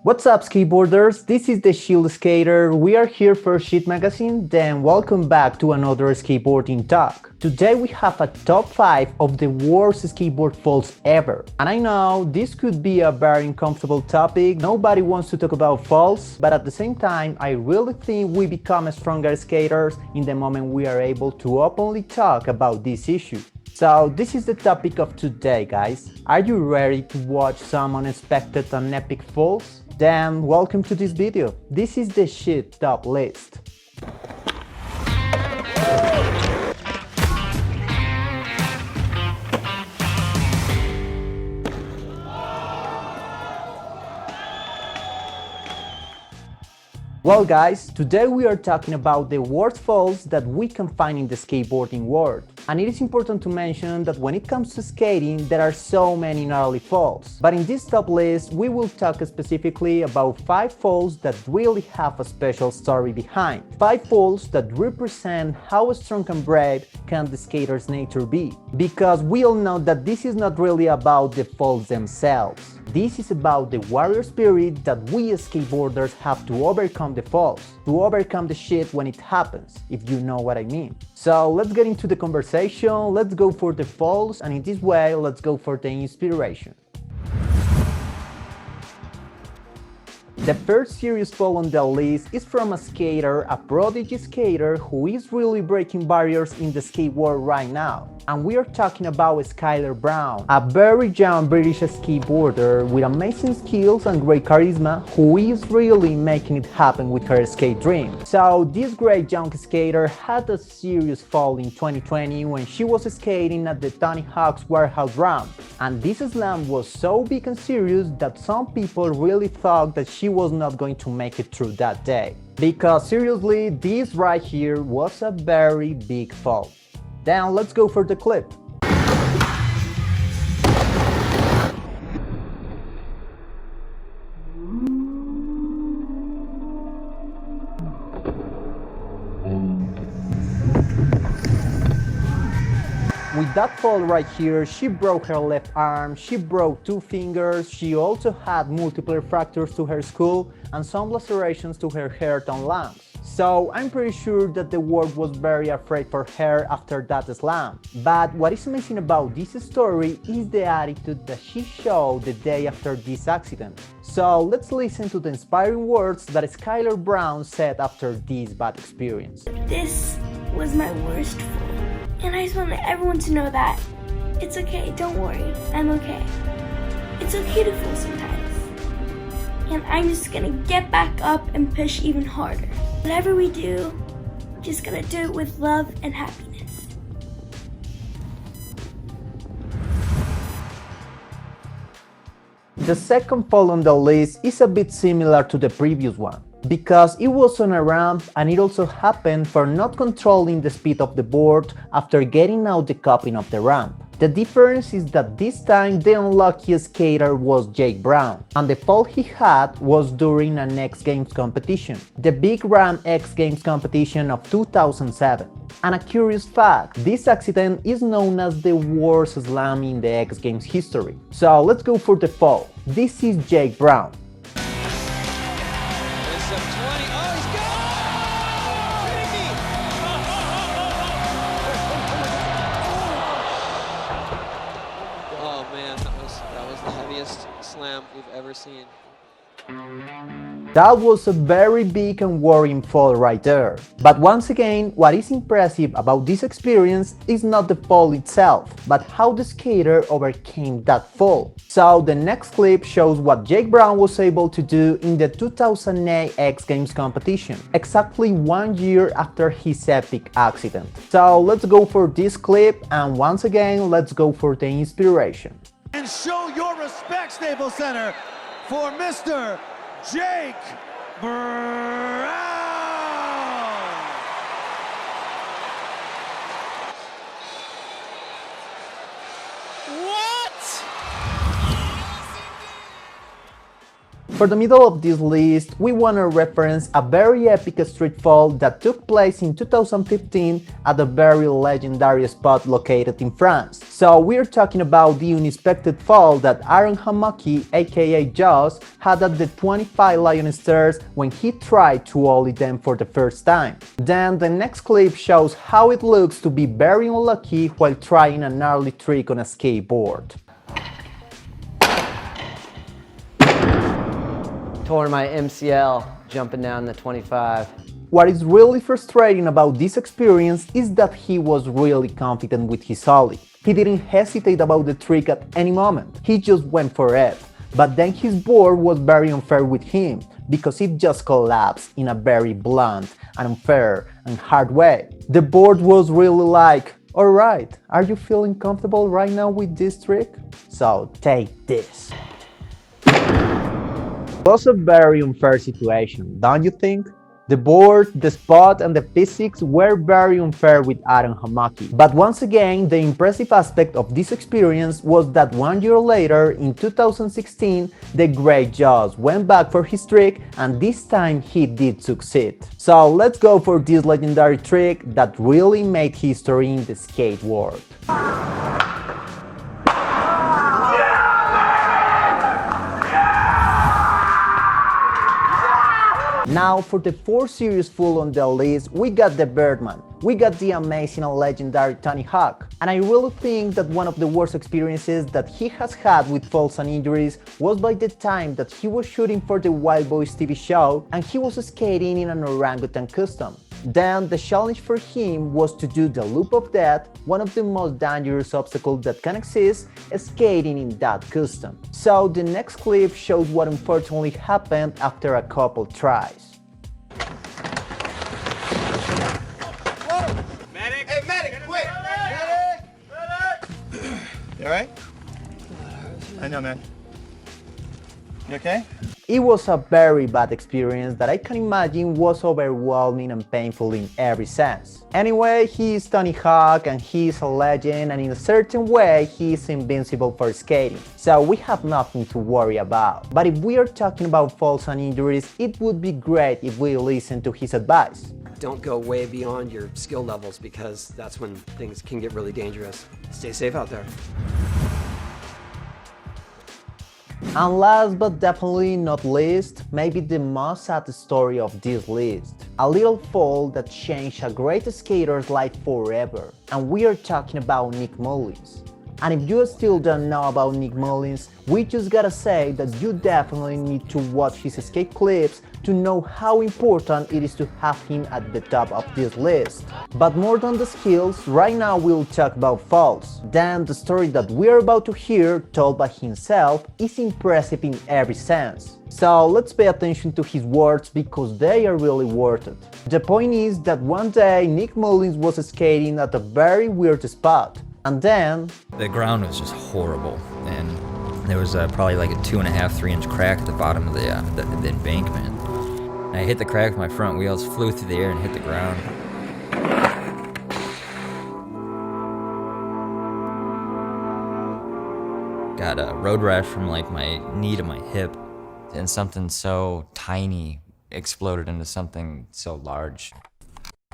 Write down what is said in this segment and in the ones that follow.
What's up, skateboarders? This is the Shield Skater. We are here for Shit Magazine, then welcome back to another skateboarding talk. Today we have a top 5 of the worst skateboard falls ever. And I know this could be a very uncomfortable topic, nobody wants to talk about falls, but at the same time I really think we become stronger skaters in the moment we are able to openly talk about this issue. So this is the topic of today, guys. Are you ready to watch some unexpected and epic falls? Then welcome to this video. This is the shit top list. Well guys, today we are talking about the worst falls that we can find in the skateboarding world. And it is important to mention that when it comes to skating, there are so many gnarly falls. But in this top list, we will talk specifically about 5 falls that really have a special story behind. 5 falls that represent how strong and brave can the skater's nature be. Because we all know that this is not really about the falls themselves. This is about the warrior spirit that we as skateboarders have to overcome the falls, to overcome the shit when it happens, if you know what I mean. So let's get into the conversation, let's go for the falls, and in this way, let's go for the inspiration. The first serious fall on the list is from a skater, a prodigy skater who is really breaking barriers in the skate world right now. And we are talking about Skyler Brown, a very young British skateboarder with amazing skills and great charisma who is really making it happen with her skate dream. So this great young skater had a serious fall in 2020 when she was skating at the Tony Hawk's warehouse ramp. And this slam was so big and serious that some people really thought that she was not going to make it through that day. Because seriously, this right here was a very big fall. Then let's go for the clip. With that fall right here, she broke her left arm, she broke 2 fingers, she also had multiple fractures to her skull and some lacerations to her heart and lungs. So I'm pretty sure that the world was very afraid for her after that slam. But what is amazing about this story is the attitude that she showed the day after this accident. So let's listen to the inspiring words that Skyler Brown said after this bad experience. This was my worst fall. And I just want everyone to know that it's okay, don't worry, I'm okay. It's okay to fall sometimes. And I'm just gonna get back up and push even harder. Whatever we do, we're just gonna do it with love and happiness. The second fall on the list is a bit similar to the previous one, because it was on a ramp and it also happened for not controlling the speed of the board after getting out the coping of the ramp. The difference is that this time the unlucky skater was Jake Brown, and the fall he had was during an X Games competition, the Big Ram X Games competition of 2007. And a curious fact, this accident is known as the worst slam in the X Games history. So let's go for the fall. This is Jake Brown. Slam we've ever seen. That was a very big and worrying fall right there. But once again, what is impressive about this experience is not the fall itself, but how the skater overcame that fall. So the next clip shows what Jake Brown was able to do in the 2008 X Games competition, exactly 1 year after his epic accident. So let's go for this clip, and once again, let's go for the inspiration. And show your respect, Staples Center, for Mr. Jake Brown. What? For the middle of this list, we want to reference a very epic street fall that took place in 2015 at a very legendary spot located in France. So we're talking about the unexpected fall that Aaron Hamake, aka Jaws, had at the 25 Lion Stairs when he tried to ollie them for the first time. Then the next clip shows how it looks to be very unlucky while trying a gnarly trick on a skateboard. Tore my MCL jumping down the 25. What is really frustrating about this experience is that he was really confident with his ollie. He didn't hesitate about the trick at any moment, he just went for it. But then his board was very unfair with him, because it just collapsed in a very blunt and unfair and hard way. The board was really like, alright, are you feeling comfortable right now with this trick? So take this. It was a very unfair situation, don't you think? The board, the spot, and the physics were very unfair with Aaron Hamake. But once again, the impressive aspect of this experience was that 1 year later, in 2016, the great Jaws went back for his trick, and this time he did succeed. So let's go for this legendary trick that really made history in the skate world. Now for the fourth serious fool on the list, we got the Birdman. We got the amazing and legendary Tony Hawk. And I really think that one of the worst experiences that he has had with falls and injuries was by the time that he was shooting for the Wild Boys TV show and he was skating in an orangutan custom. Then the challenge for him was to do the loop of death, one of the most dangerous obstacles that can exist, skating in that custom. So the next clip shows what unfortunately happened after a couple tries. Medic! Hey, medic, quick! Medic! Medic! You alright? I know, man. You okay? It was a very bad experience that I can imagine was overwhelming and painful in every sense. Anyway, he is Tony Hawk and he is a legend, and in a certain way he is invincible for skating, so we have nothing to worry about. But if we are talking about falls and injuries, it would be great if we listen to his advice. Don't go way beyond your skill levels because that's when things can get really dangerous. Stay safe out there. And last but definitely not least, maybe the most sad story of this list. A little fall that changed a great skater's life forever. And we are talking about Nick Mullins. And if you still don't know about Nick Mullins, we just gotta say that you definitely need to watch his skate clips to know how important it is to have him at the top of this list. But more than the skills, right now we'll talk about falls. Then the story that we're about to hear, told by himself, is impressive in every sense. So let's pay attention to his words because they are really worth it. The point is that one day Nick Mullins was skating at a very weird spot. And then the ground was just horrible, and there was probably like a 2.5, 3 inch crack at the bottom of the embankment. I hit the crack with my front wheels, flew through the air and hit the ground. Got a road rash from like my knee to my hip, and something so tiny exploded into something so large.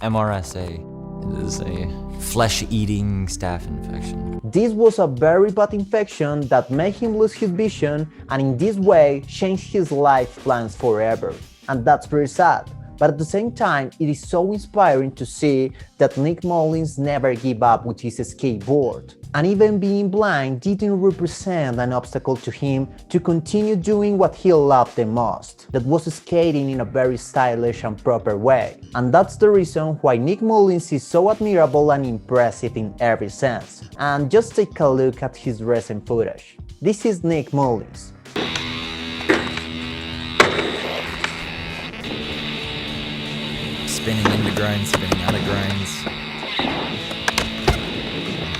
MRSA. It is a flesh-eating staph infection. this was a very bad infection that made him lose his vision and in this way changed his life plans forever. And that's pretty sad. But at the same time, it is so inspiring to see that Nick Mullins never gave up with his skateboard. And even being blind didn't represent an obstacle to him to continue doing what he loved the most, that was skating in a very stylish and proper way. And that's the reason why Nick Mullins is so admirable and impressive in every sense. And just take a look at his recent footage. This is Nick Mullins. Spinning into grinds, spinning out of grinds.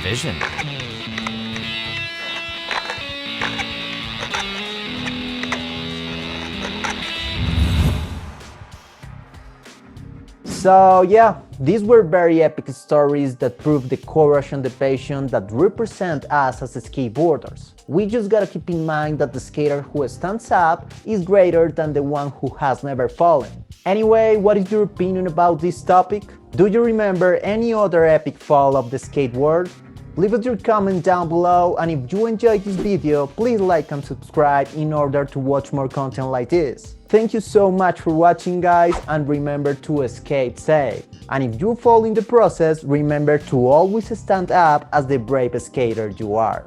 Vision. So yeah, these were very epic stories that prove the courage and the passion that represent us as skateboarders. We just gotta keep in mind that the skater who stands up is greater than the one who has never fallen. Anyway, what is your opinion about this topic? Do you remember any other epic fall of the skate world? Leave us your comment down below, and if you enjoyed this video, please like and subscribe in order to watch more content like this. Thank you so much for watching, guys, and remember to skate safe. And if you fall in the process, remember to always stand up as the brave skater you are.